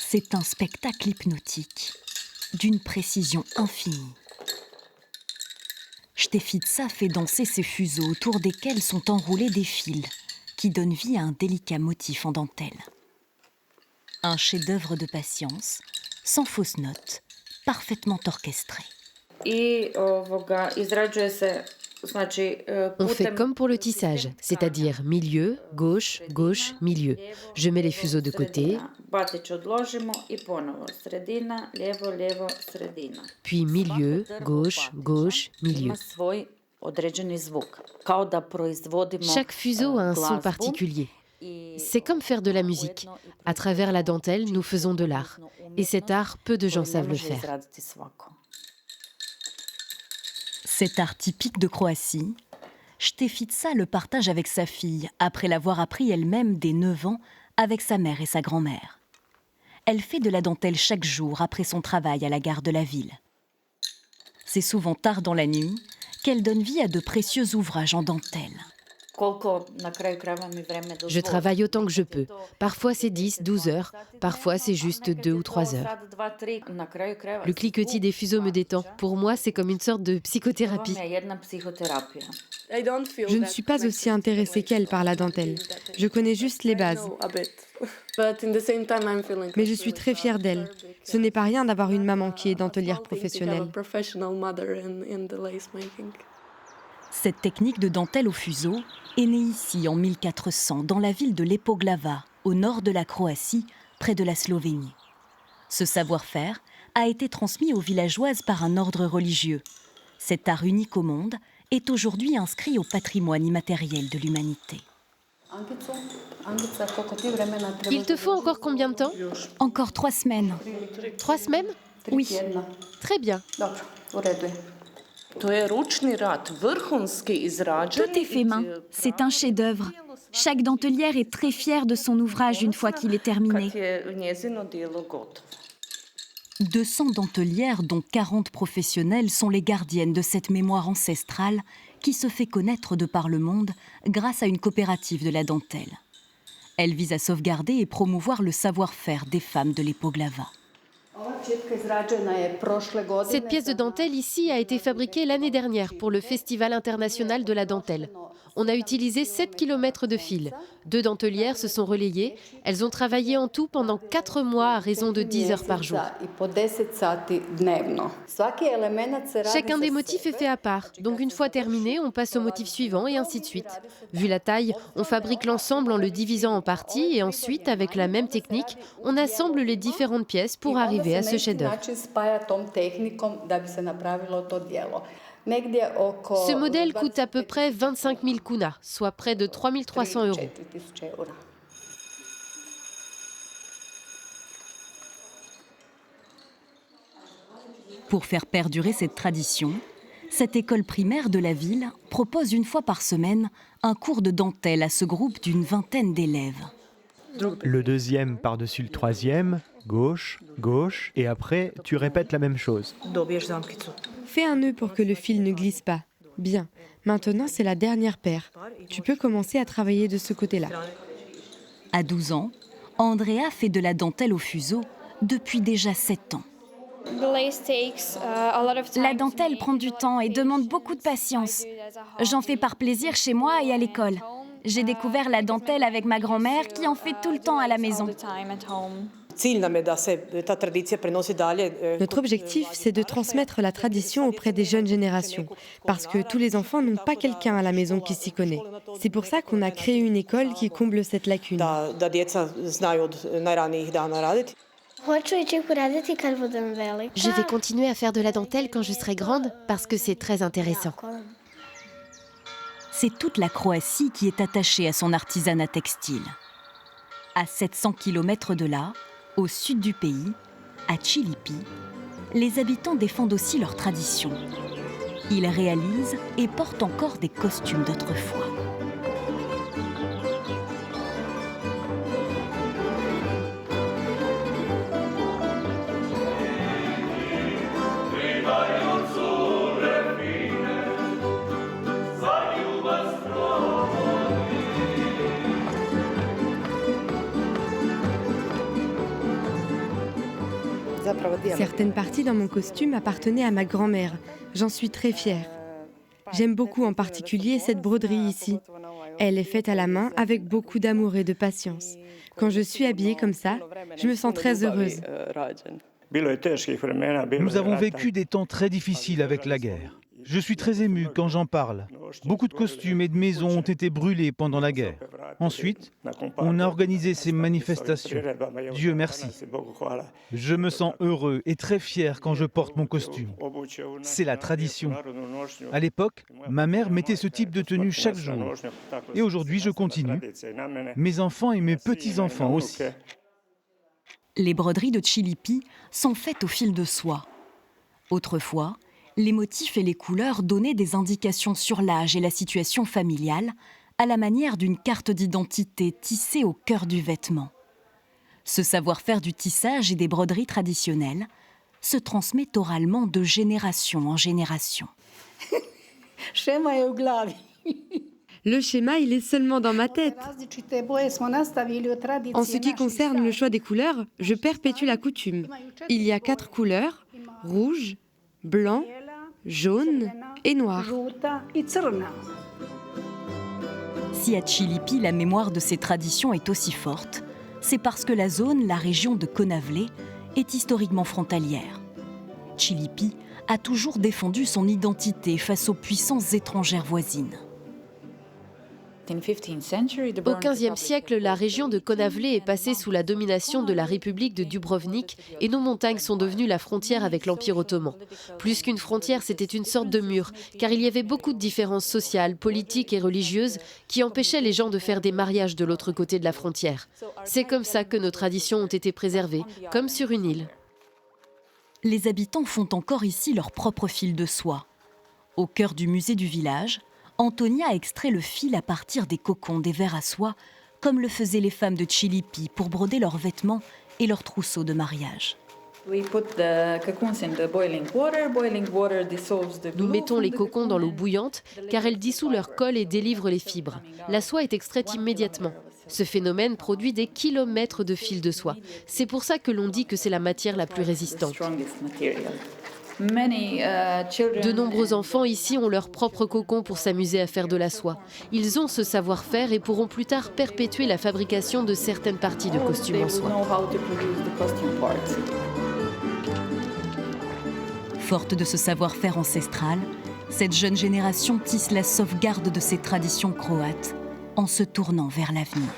C'est un spectacle hypnotique, d'une précision infinie. Stefitsa fait danser ses fuseaux autour desquels sont enroulés des fils qui donnent vie à un délicat motif en dentelle. Un chef-d'œuvre de patience, sans fausse note, parfaitement orchestré. On fait comme pour le tissage, c'est-à-dire milieu, gauche, gauche, milieu. Je mets les fuseaux de côté, puis milieu, gauche, gauche, milieu. Chaque fuseau a un son particulier. C'est comme faire de la musique. À travers la dentelle, nous faisons de l'art. Et cet art, peu de gens savent le faire. Cet art typique de Croatie, Stefitsa le partage avec sa fille, après l'avoir appris elle-même dès 9 ans avec sa mère et sa grand-mère. Elle fait de la dentelle chaque jour après son travail à la gare de la ville. C'est souvent tard dans la nuit qu'elle donne vie à de précieux ouvrages en dentelle. Je travaille autant que je peux. Parfois c'est 10, 12 heures, parfois c'est juste 2 ou 3 heures. Le cliquetis des fuseaux me détend. Pour moi, c'est comme une sorte de psychothérapie. Je ne suis pas aussi intéressée qu'elle par la dentelle. Je connais juste les bases. Mais je suis très fière d'elle. Ce n'est pas rien d'avoir une maman qui est dentelière professionnelle. Cette technique de dentelle au fuseau est née ici en 1400 dans la ville de Lepoglava, au nord de la Croatie, près de la Slovénie. Ce savoir-faire a été transmis aux villageoises par un ordre religieux. Cet art unique au monde est aujourd'hui inscrit au patrimoine immatériel de l'humanité. Il te faut encore combien de temps ? Encore 3 semaines. 3 semaines ? Oui. Très bien. Tout est fait main. C'est un chef-d'œuvre. Chaque dentelière est très fière de son ouvrage une fois qu'il est terminé. 200 dentelières, dont 40 professionnelles, sont les gardiennes de cette mémoire ancestrale qui se fait connaître de par le monde grâce à une coopérative de la dentelle. Elle vise à sauvegarder et promouvoir le savoir-faire des femmes de Lepoglava. Cette pièce de dentelle ici a été fabriquée l'année dernière pour le Festival international de la dentelle. On a utilisé 7 km de fil. 2 dentelières se sont relayées. Elles ont travaillé en tout pendant 4 mois à raison de 10 heures par jour. Chacun des motifs est fait à part. Donc une fois terminé, on passe au motif suivant et ainsi de suite. Vu la taille, on fabrique l'ensemble en le divisant en parties et ensuite, avec la même technique, on assemble les différentes pièces pour arriver à ce chef-d'œuvre. Ce modèle coûte à peu près 25 000 kuna, soit près de 3 300 €. Pour faire perdurer cette tradition, cette école primaire de la ville propose une fois par semaine un cours de dentelle à ce groupe d'une vingtaine d'élèves. Le deuxième par-dessus le troisième, gauche, gauche, et après tu répètes la même chose. Fais un nœud pour que le fil ne glisse pas. Bien. Maintenant, c'est la dernière paire. Tu peux commencer à travailler de ce côté-là. À 12 ans, Andrea fait de la dentelle au fuseau depuis déjà 7 ans. La dentelle prend du temps et demande beaucoup de patience. J'en fais par plaisir chez moi et à l'école. J'ai découvert la dentelle avec ma grand-mère qui en fait tout le temps à la maison. Notre objectif, c'est de transmettre la tradition auprès des jeunes générations, parce que tous les enfants n'ont pas quelqu'un à la maison qui s'y connaît. C'est pour ça qu'on a créé une école qui comble cette lacune. Je vais continuer à faire de la dentelle quand je serai grande parce que c'est très intéressant. C'est toute la Croatie qui est attachée à son artisanat textile. À 700 km de là, au sud du pays, à Čilipi, les habitants défendent aussi leur tradition. Ils réalisent et portent encore des costumes d'autrefois. Certaines parties dans mon costume appartenaient à ma grand-mère. J'en suis très fière. J'aime beaucoup en particulier cette broderie ici. Elle est faite à la main avec beaucoup d'amour et de patience. Quand je suis habillée comme ça, je me sens très heureuse. Nous avons vécu des temps très difficiles avec la guerre. Je suis très ému quand j'en parle. Beaucoup de costumes et de maisons ont été brûlés pendant la guerre. Ensuite, on a organisé ces manifestations. Dieu merci. Je me sens heureux et très fier quand je porte mon costume. C'est la tradition. À l'époque, ma mère mettait ce type de tenue chaque jour. Et aujourd'hui, je continue. Mes enfants et mes petits-enfants aussi. Les broderies de Chilipi sont faites au fil de soie. Autrefois, les motifs et les couleurs donnaient des indications sur l'âge et la situation familiale, à la manière d'une carte d'identité tissée au cœur du vêtement. Ce savoir-faire du tissage et des broderies traditionnelles se transmet oralement de génération en génération. Le schéma, il est seulement dans ma tête. En ce qui concerne le choix des couleurs, je perpétue la coutume. Il y a 4 couleurs, rouge, blanc, jaune et noir. Si à Chilipi, la mémoire de ces traditions est aussi forte, c'est parce que la zone, la région de Conavlé, est historiquement frontalière. Chilipi a toujours défendu son identité face aux puissances étrangères voisines. Au XVe siècle, la région de Konavle est passée sous la domination de la République de Dubrovnik et nos montagnes sont devenues la frontière avec l'Empire ottoman. Plus qu'une frontière, c'était une sorte de mur, car il y avait beaucoup de différences sociales, politiques et religieuses qui empêchaient les gens de faire des mariages de l'autre côté de la frontière. C'est comme ça que nos traditions ont été préservées, comme sur une île. Les habitants font encore ici leur propre fil de soie. Au cœur du musée du village, Antonia extrait le fil à partir des cocons des vers à soie, comme le faisaient les femmes de Chilipi pour broder leurs vêtements et leurs trousseaux de mariage. Nous mettons les cocons dans l'eau bouillante car elle dissout leur colle et délivre les fibres. La soie est extraite immédiatement. Ce phénomène produit des kilomètres de fils de soie. C'est pour ça que l'on dit que c'est la matière la plus résistante. De nombreux enfants ici ont leur propre cocon pour s'amuser à faire de la soie. Ils ont ce savoir-faire et pourront plus tard perpétuer la fabrication de certaines parties de costumes en soie. Forte de ce savoir-faire ancestral, cette jeune génération tisse la sauvegarde de ses traditions croates en se tournant vers l'avenir.